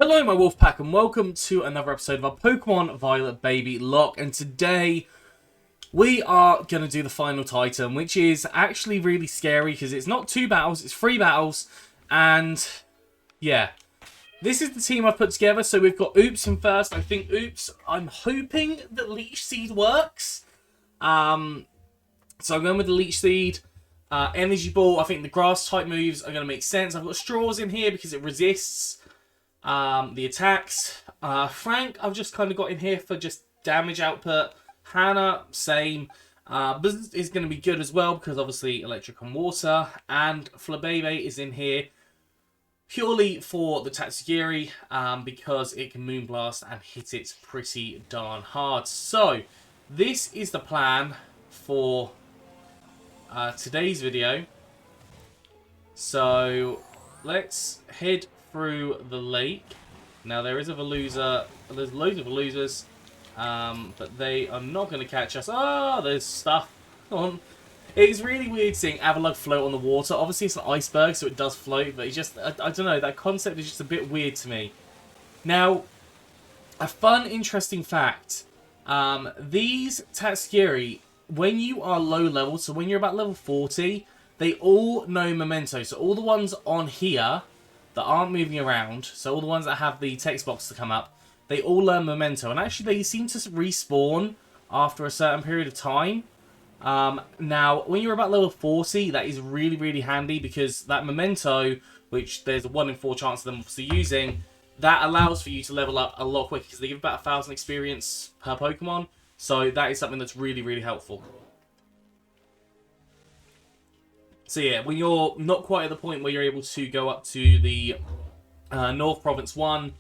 Hello my wolf pack and welcome to another episode of our Pokemon Violet Babylocke, and today we are going to do the final Titan, which is actually really scary because it's not 2 battles, it's 3 battles, and yeah. This is the team I've put together, so we've got Oops in first. I think Oops, I'm hoping that Leech Seed works. So I'm going with the Leech Seed. Energy Ball, I think the grass type moves are going to make sense. I've got Straws in here because it resists the attacks. Frank, I've just kind of got in here for just damage output. Hannah, same. Buzz is going to be good as well because obviously electric and water. And Flabebe is in here purely for the Tatsugiri because it can Moonblast and hit it pretty darn hard. So, this is the plan for today's video. So, let's head through the lake. Now there is a Veluza, there's loads of Veluzas, but they are not going to catch us. Oh, there's stuff on. It's really weird seeing Babylocke float on the water. Obviously it's an iceberg, so it does float, but it's just, I don't know, that concept is just a bit weird to me. Now, a fun, interesting fact, these Tatsugiri, when you are low level, so when you're about level 40, they all know Memento. So all the ones on here that aren't moving around, so all the ones that have the text box to come up, they all learn Memento. And actually they seem to respawn after a certain period of time. Now, when you're about level 40, that is really, really handy because that Memento, which there's a 1 in 4 chance of them obviously using, that allows for you to level up a lot quicker because they give about 1,000 experience per Pokemon. So that is something that's really, really helpful. So yeah, when you're not quite at the point where you're able to go up to the North Province 1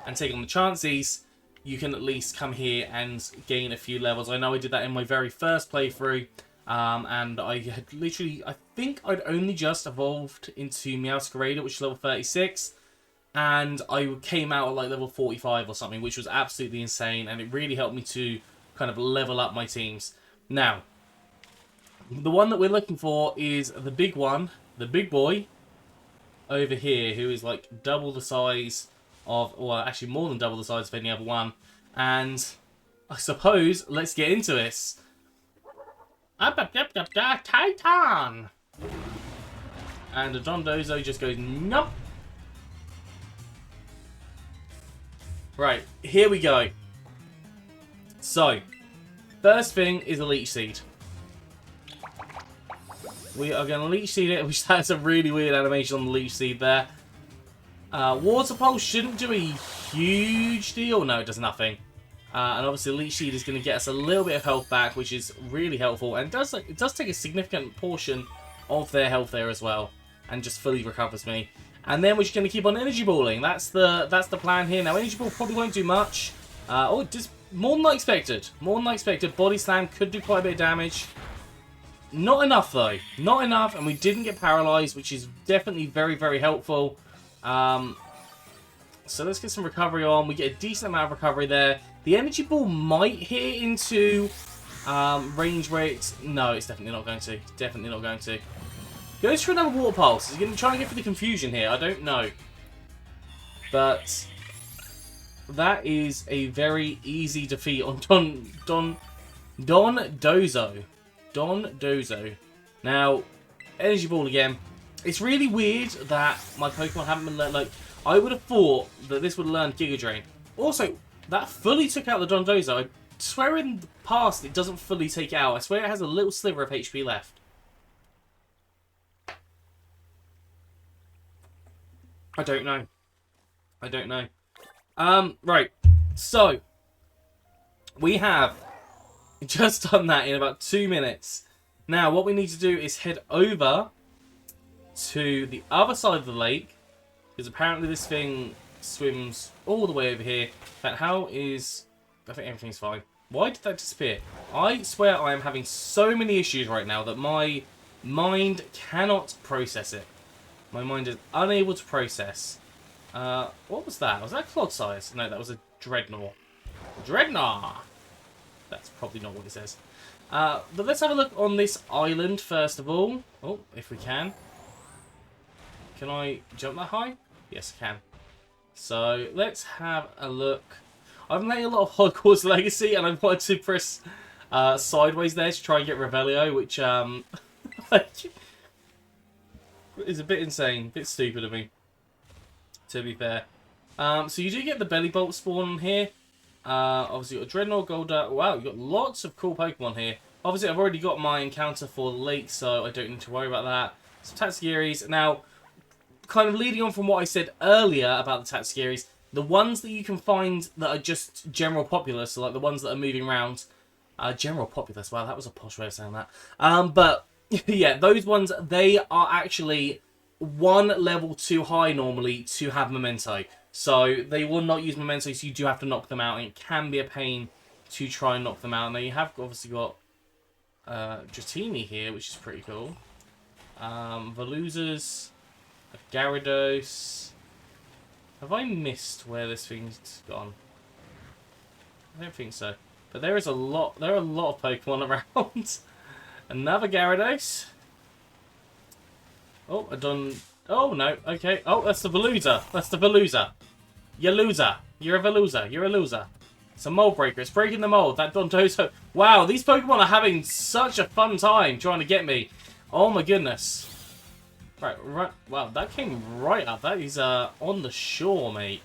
and take on the Chanseys, you can at least come here and gain a few levels. I know I did that in my very first playthrough, and I had literally, I think I'd only just evolved into Meowscarada, which is level 36, and I came out at like level 45 or something, which was absolutely insane, and it really helped me to kind of level up my teams. Now, the one that we're looking for is the big one, the big boy, over here, who is like double the size of, well, actually more than double the size of any other one. And I suppose, let's get into this. Titan! And the Dondozo just goes, nope. Right, here we go. So, first thing is a Leech Seed. We are going to Leech Seed it, which that's a really weird animation on the Leech Seed there. Water Pulse shouldn't do a huge deal. No, it does nothing. And obviously Leech Seed is going to get us a little bit of health back, which is really helpful. And it does take a significant portion of their health there as well. And just fully recovers me. And then we're just going to keep on Energy Balling. That's the plan here. Now, Energy Ball probably won't do much. Oh, it does more than I expected. More than I expected. Body Slam could do quite a bit of damage. Not enough, though. Not enough, and we didn't get paralyzed, which is definitely very, very helpful. So let's get some recovery on. We get a decent amount of recovery there. The Energy Ball might hit into range where it's... No, it's definitely not going to. Definitely not going to. Goes for another Water Pulse. Is he going to try and get for the confusion here? I don't know. But that is a very easy defeat on Dondozo. Dondozo. Now, Energy Ball again. It's really weird that my Pokemon haven't been learned. Like, I would have thought that this would have learned Giga Drain. Also, that fully took out the Dondozo. I swear in the past it doesn't fully take it out. I swear it has a little sliver of HP left. I don't know. I don't know. Right. So, we have just done that in about 2 minutes. Now, what we need to do is head over to the other side of the lake, because apparently this thing swims all the way over here. In fact, how is... I think everything's fine. Why did that disappear? I swear I am having so many issues right now that my mind cannot process it. My mind is unable to process. What was that? Was that Clodsires? No, that was a Dreadnought. Dreadnought! That's probably not what it says. But let's have a look on this island first of all. Oh, if we can. Can I jump that high? Yes, I can. So let's have a look. I'm playing a lot of Hogwarts Legacy, and I wanted to press sideways there to try and get Revelio, which is a bit insane, a bit stupid of me, to be fair. So you do get the Belly Bolt spawn here. Obviously, you've got Dreadnought, Golduck. Wow, you've got lots of cool Pokemon here. Obviously, I've already got my encounter for the lake, so I don't need to worry about that. Some Tatsugiri's. Now, kind of leading on from what I said earlier about the Tatsugiri's, the ones that you can find that are just general populace, so like the ones that are moving around, general populace, wow, that was a posh way of saying that. But, yeah, those ones, they are actually one level too high normally to have Memento. So they will not use Memento, so you do have to knock them out, and it can be a pain to try and knock them out. Now you have obviously got Dratini here, which is pretty cool. Velouzas, Gyarados. Have I missed where this thing's gone? I don't think so. But there are a lot of Pokemon around. Another Gyarados. Oh, I done. Oh no, okay. Oh, that's the Velouza. That's the Velouza. You loser. You're a Velouza. You're a loser. It's a mold breaker. It's breaking the mold. That Dondozo. Wow, these Pokemon are having such a fun time trying to get me. Oh my goodness. Right. Wow, that came right up. That is on the shore, mate.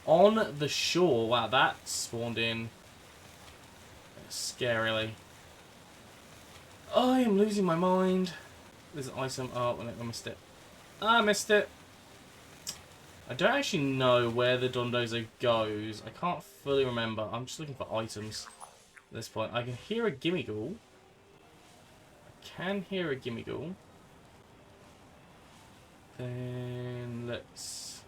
On the shore. Wow, that spawned in scarily. I am losing my mind. There's an item. Oh, I missed it. I missed it. I don't actually know where the Dondozo goes. I can't fully remember. I'm just looking for items at this point. I can hear a Gimmighoul. I can hear a Gimmighoul. Then let's...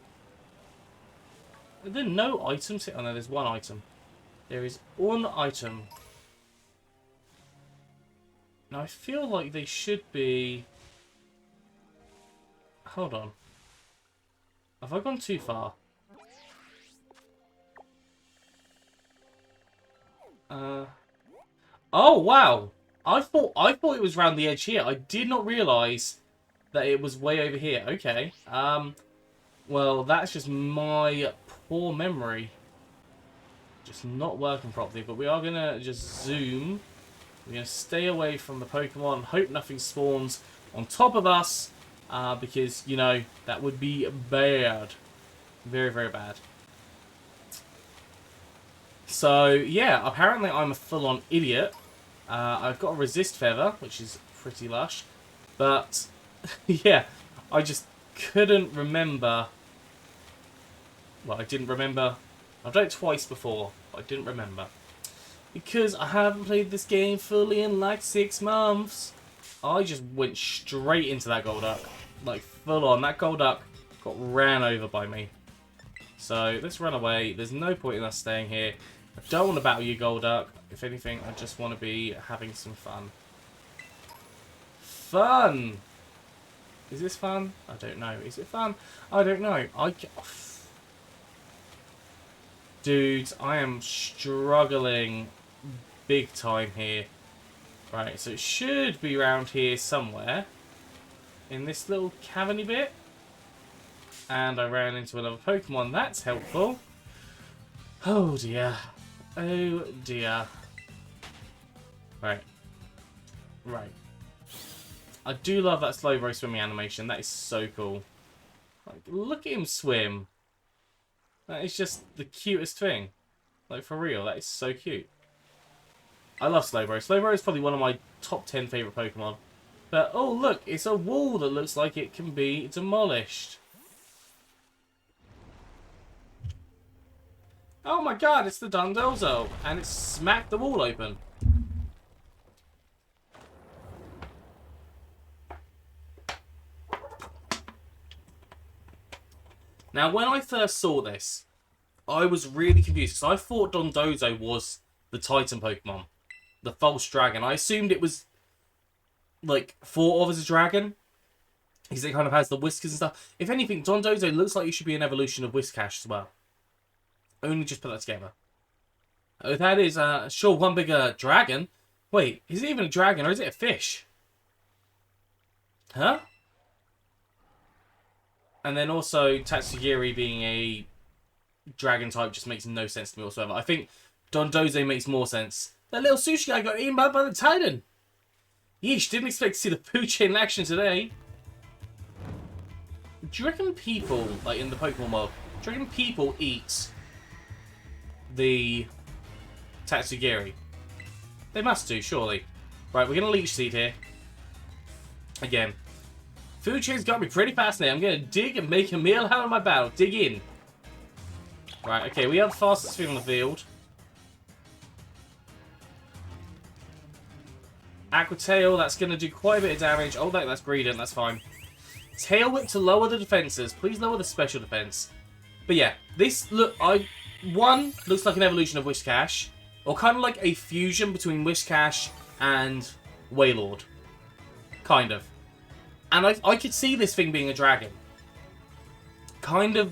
Are there no items here? Oh no, there's one item. There is one item. Now I feel like they should be... Hold on. Have I gone too far? Oh wow! I thought it was round the edge here. I did not realise that it was way over here. Okay. Well, that's just my poor memory. Just not working properly. But we are gonna just zoom. We're gonna stay away from the Pokemon. Hope nothing spawns on top of us. Because, you know, that would be bad. Very, very bad. So, yeah, apparently I'm a full-on idiot. I've got a resist feather, which is pretty lush. But, yeah, I just couldn't remember. Well, I didn't remember. I've done it twice before, but I didn't remember. Because I haven't played this game fully in like 6 months. I just went straight into that Golduck. Like, full on. That Golduck got ran over by me. So, let's run away. There's no point in us staying here. I don't want to battle you, Golduck. If anything, I just want to be having some fun. Fun! Is this fun? I don't know. Is it fun? I don't know. Dudes, I am struggling big time here. Right, so it should be around here somewhere. In this little caverny bit. And I ran into another Pokemon. That's helpful. Oh dear. Oh dear. Right. Right. I do love that Slowbro swimming animation. That is so cool. Like, look at him swim. That is just the cutest thing. Like, for real. That is so cute. I love Slowbro. Slowbro is probably one of my top 10 favourite Pokemon. But, oh look, it's a wall that looks like it can be demolished. Oh my god, it's the Dondozo. And it smacked the wall open. Now, when I first saw this, I was really confused. Because I thought Dondozo was the Titan Pokemon. The false dragon. I assumed it was like thought of as a dragon, because it kind of has the whiskers and stuff. If anything, Dondozo looks like it should be an evolution of Whiscash as well. Only just put that together. Oh, that is sure one bigger dragon. Wait, is it even a dragon or is it a fish? Huh? And then also Tatsugiri being a dragon type just makes no sense to me whatsoever. I think Dondozo makes more sense. That little sushi guy got eaten by the Titan. Yeesh, didn't expect to see the Pooch in action today. Do you reckon people, like in the Pokemon world, do you reckon people eat the Tatsugiri? They must do, surely. Right, we're going to Leech Seed here. Again. Food chain's got me pretty fascinated. I'm going to dig and make a meal out of my battle. Dig in. Right, okay, we have the fastest thing on the field. Aqua Tail, that's going to do quite a bit of damage. Oh, no, that's Greedent, that's fine. Tail Whip to lower the defenses. Please lower the special defense. But yeah, this one looks like an evolution of Whiscash, or kind of like a fusion between Whiscash and Wailord. Kind of. And I could see this thing being a dragon. Kind of.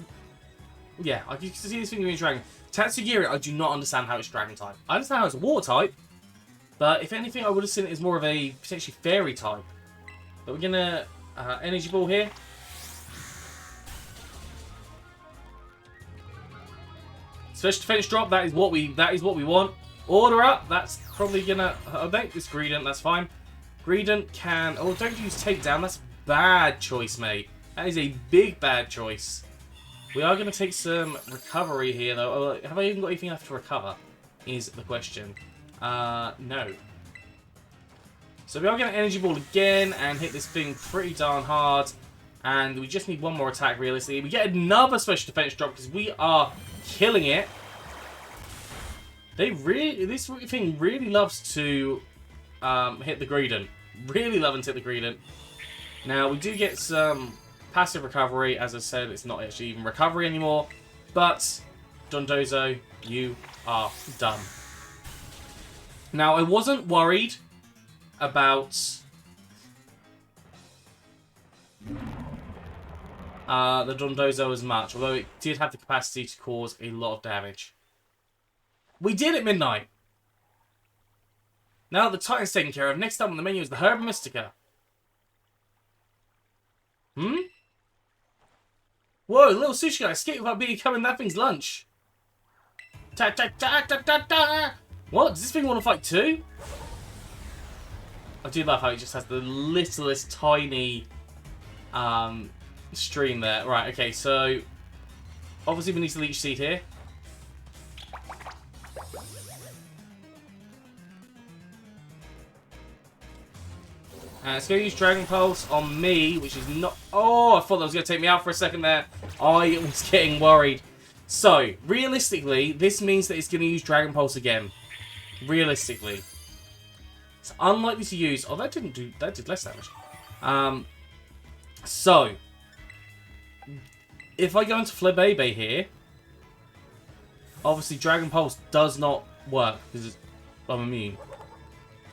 Yeah, I could see this thing being a dragon. Tatsugiri, I do not understand how it's dragon type. I understand how it's a water type. But if anything, I would have seen it as more of a potentially fairy type. But we're gonna energy ball here. Special defense drop. That is what we want. Order up. That's probably gonna. Oh, no, it's Greedent. That's fine. Greedent can. Oh, don't use takedown. That's a bad choice, mate. That is a big bad choice. We are gonna take some recovery here, though. Oh, have I even got anything left to recover? Is the question. No. So we are going to Energy Ball again and hit this thing pretty darn hard. And we just need one more attack, realistically. We get another special defense drop because we are killing it. This thing really loves to hit the Greedent. Really loving to hit the Greedent. Now, we do get some passive recovery. As I said, it's not actually even recovery anymore. But, Dondozo, you are done. Now, I wasn't worried about the Dondozo as much, although it did have the capacity to cause a lot of damage. We did at midnight! Now that the Titan's taken care of, next up on the menu is the Herba Mystica. Whoa, little sushi guy escaped without becoming that thing's lunch. Ta ta ta ta ta ta! What? Does this thing want to fight too? I do love how it just has the littlest tiny stream there. Right, okay, so obviously we need to Leech Seed here. It's going to use Dragon Pulse on me, which is not... Oh, I thought that was going to take me out for a second there. I was getting worried. So, realistically, this means that it's going to use Dragon Pulse again. Realistically. It's unlikely to use... Oh, that did less damage. So, if I go into Flabébé here, obviously Dragon Pulse does not work because I'm immune.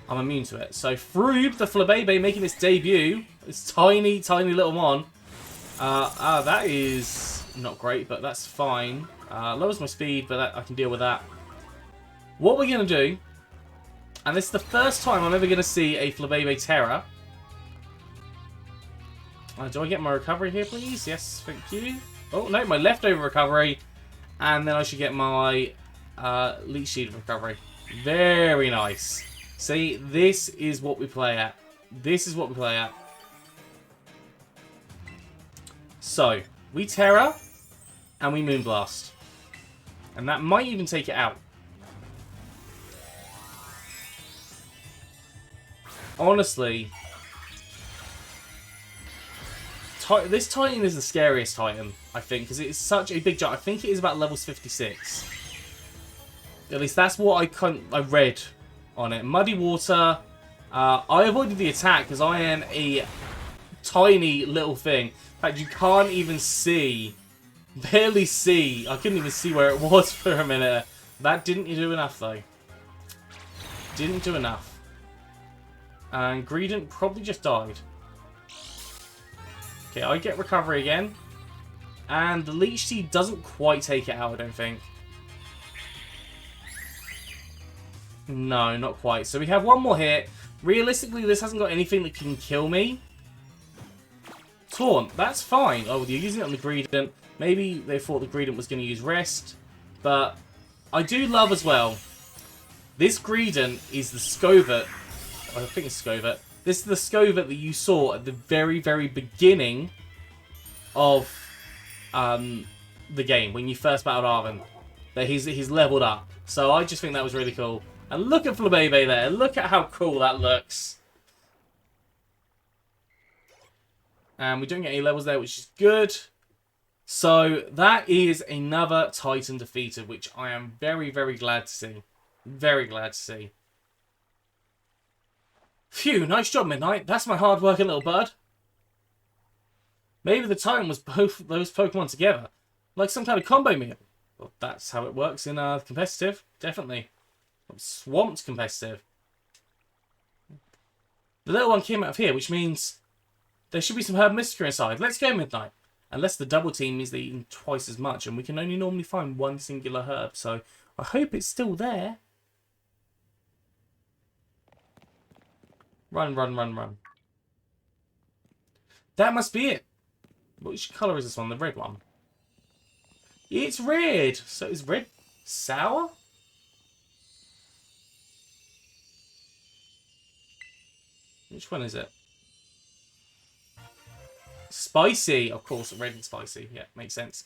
I'm immune to it. So, Froob, the Flabébé, making its debut. This tiny, tiny little mon. That is not great, but that's fine. Lowers my speed, but I can deal with that. What we're going to do, and this is the first time I'm ever going to see a Flabébé Terra. Do I get my recovery here, please? Yes, thank you. Oh, no, my leftover recovery. And then I should get my Leech Seed recovery. Very nice. See, this is what we play at. This is what we play at. So, we Terra, and we Moonblast. And that might even take it out. Honestly, this Titan is the scariest Titan, I think, because it is such a big giant. I think it is about levels 56. At least that's what I read on it. Muddy Water. I avoided the attack because I am a tiny little thing. In fact, you can't even see. Barely see. I couldn't even see where it was for a minute. That didn't do enough, though. Didn't do enough. And Greedent probably just died. Okay, I get recovery again. And the Leech Seed doesn't quite take it out, I don't think. No, not quite. So we have one more hit. Realistically, this hasn't got anything that can kill me. Taunt, that's fine. Oh, you're using it on the Greedent. Maybe they thought the Greedent was going to use Rest. But I do love as well. This Greedent is the Scovert. I think it's Scovert. This is the Scovert that you saw at the very, very beginning of the game. When you first battled Arven. That he's leveled up. So I just think that was really cool. And look at Flabebe there. Look at how cool that looks. And we don't get any levels there, which is good. So that is another Titan defeated, which I am very, very glad to see. Very glad to see. Phew, nice job, Midnight. That's my hard-working little bud. Maybe the Titan was both those Pokemon together. Like some kind of combo meal. Well, that's how it works in competitive. Definitely. Swamped competitive. The little one came out of here, which means there should be some Herb Mystica inside. Let's go, Midnight. Unless the double team means they're eating twice as much, and we can only normally find one singular herb. So I hope it's still there. Run, run, run, run. That must be it. Which colour is this one? The red one. It's red. So is red sour? Which one is it? Spicy. Of course, red and spicy. Yeah, makes sense.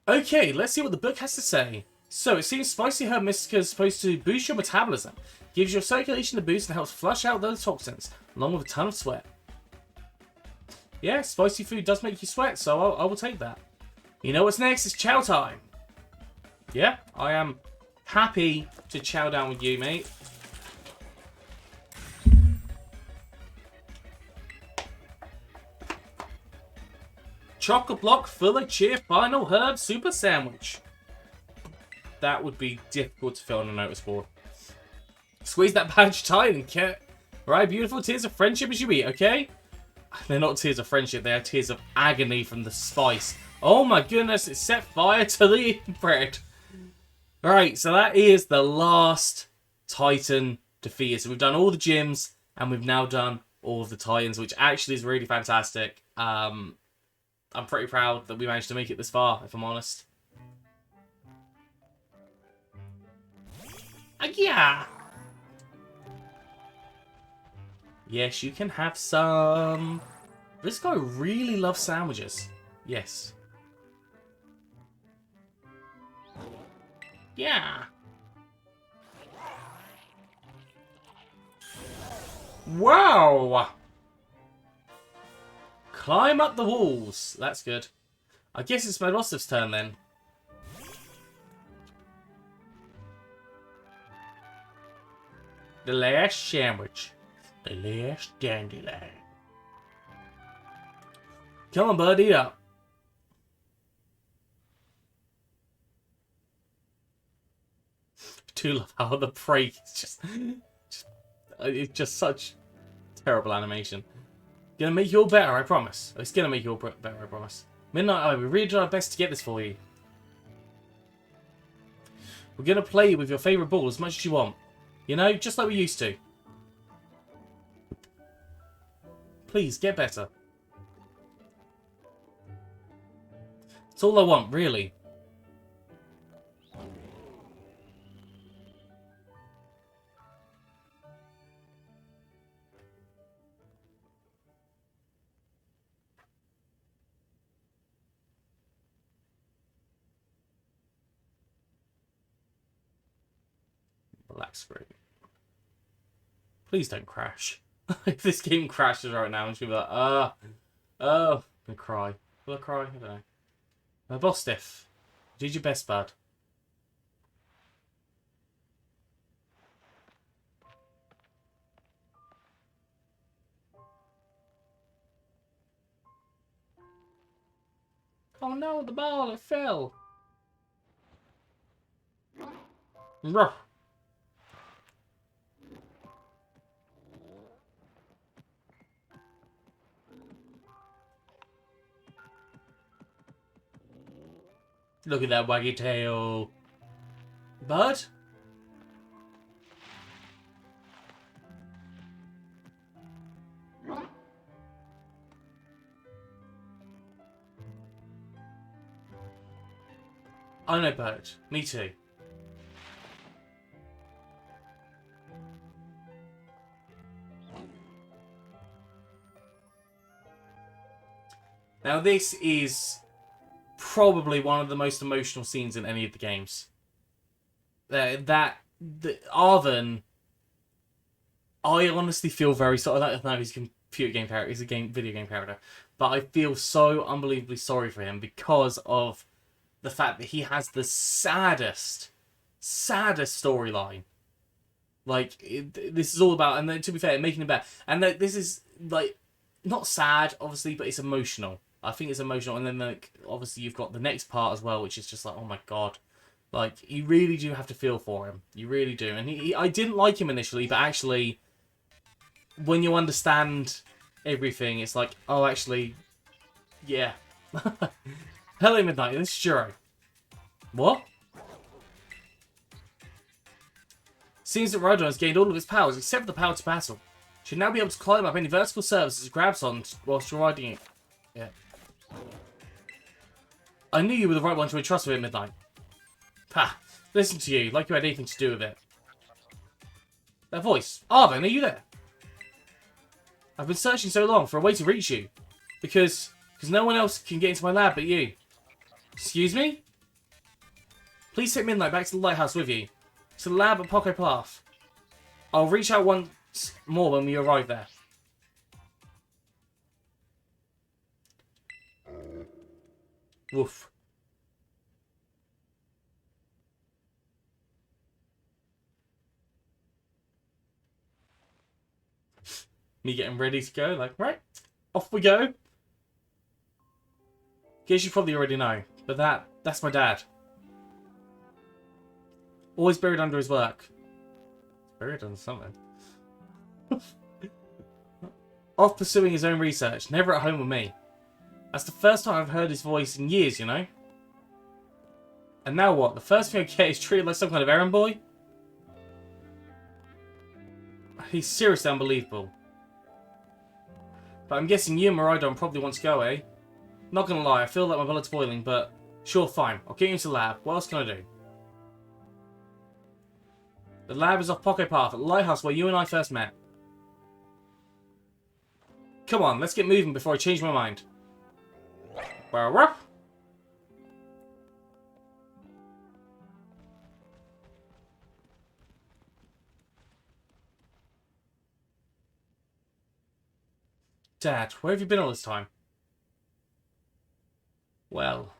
Okay, let's see what the book has to say. So, it seems Spicy Herb Mystica is supposed to boost your metabolism, gives your circulation a boost, and helps flush out those toxins, along with a ton of sweat. Yeah, spicy food does make you sweat, so I will take that. You know what's next? It's chow time. Yeah, I am happy to chow down with you, mate. Chocolate block full of cheer final herb super sandwich. That would be difficult to fill on a notice board. Squeeze that badge tight and get right. Beautiful tears of friendship as you eat. Okay, they're not tears of friendship. They are tears of agony from the spice. Oh my goodness! It set fire to the bread. Right, so that is the last Titan defeated. So we've done all the gyms and we've now done all of the Titans, which actually is really fantastic. I'm pretty proud that we managed to make it this far, if I'm honest. Yeah. Yes, you can have some. This guy really loves sandwiches. Yes. Yeah. Wow. Climb up the walls. That's good. I guess it's Melosiv's turn then. The last sandwich. The last dandelion. Come on, bud, eat up. I do love how the break is it's just such terrible animation. Gonna make you all better, I promise. It's gonna make you all better, I promise. Midnight Eye, we really try our best to get this for you. We're gonna play with your favourite ball as much as you want. You know, just like we used to. Please, get better. That's all I want, really. Black screen. Please don't crash. If this game crashes right now, I'm just gonna be like, oh, I'm gonna cry. Will I cry? I don't know. Boss Stiff, did your best, bud. Oh no, the ball, it fell. Ruff. Look at that waggy tail. Bud? I know, Bird. Me too. Now, this is probably one of the most emotional scenes in any of the games. Arven, I honestly feel very sorry. I don't know, he's a computer game character. He's a video game character. But I feel so unbelievably sorry for him because of the fact that he has the saddest storyline. Like, this is all about, and then, to be fair, making it better. And this is, like, not sad, obviously, but it's emotional. I think it's emotional. And then, like, obviously, you've got the next part as well, which is just like, oh my god. Like, you really do have to feel for him. You really do. And I didn't like him initially, but actually, when you understand everything, it's like, oh, actually, yeah. Hello, Midnight. This is Juro. What? Seems that Rhydon has gained all of its powers except for the power to battle. Should now be able to climb up any vertical surfaces it grabs on whilst you're riding it. Yeah. I knew you were the right one to entrust with it, Midnight. Ha! Listen to you, like you had anything to do with it. That voice. Arven, are you there? I've been searching so long for a way to reach you. Because no one else can get into my lab but you. Excuse me? Please take Midnight back to the lighthouse with you. To the lab at Poco Path. I'll reach out once more when we arrive there. Woof. Me getting ready to go, like, right, off we go. Guess you probably already know, but that's my dad. Always buried under his work. Buried under something. Off pursuing his own research, never at home with me. That's the first time I've heard his voice in years, you know? And now what? The first thing I get is treated like some kind of errand boy? He's seriously unbelievable. But I'm guessing you and Rhydon probably want to go, eh? Not gonna lie, I feel like my blood's boiling, but sure, fine. I'll get you into the lab. What else can I do? The lab is off Poco Path, at the lighthouse where you and I first met. Come on, let's get moving before I change my mind. Dad, where have you been all this time? Well.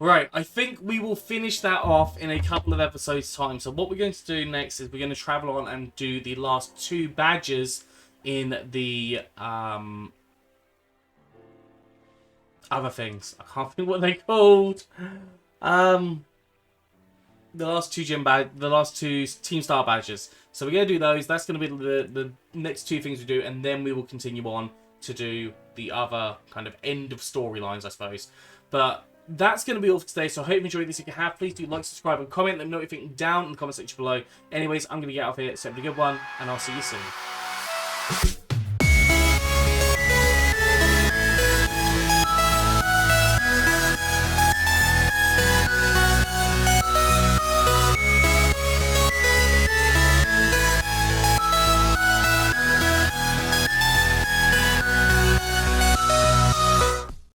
Right, I think we will finish that off in a couple of episodes' time. So what we're going to do next is we're going to travel on and do the last 2 badges in the other things. I can't think what they're called. The last 2 the last 2 Team Star badges. So we're going to do those. That's going to be the next 2 things we do, and then we will continue on to do the other kind of end of storylines, I suppose. But that's going to be all for today, so I hope you enjoyed this. If you have, please do like, subscribe, and comment. Let me know what you think down in the comment section below. Anyways, I'm going to get out of here, so have a good one, and I'll see you soon.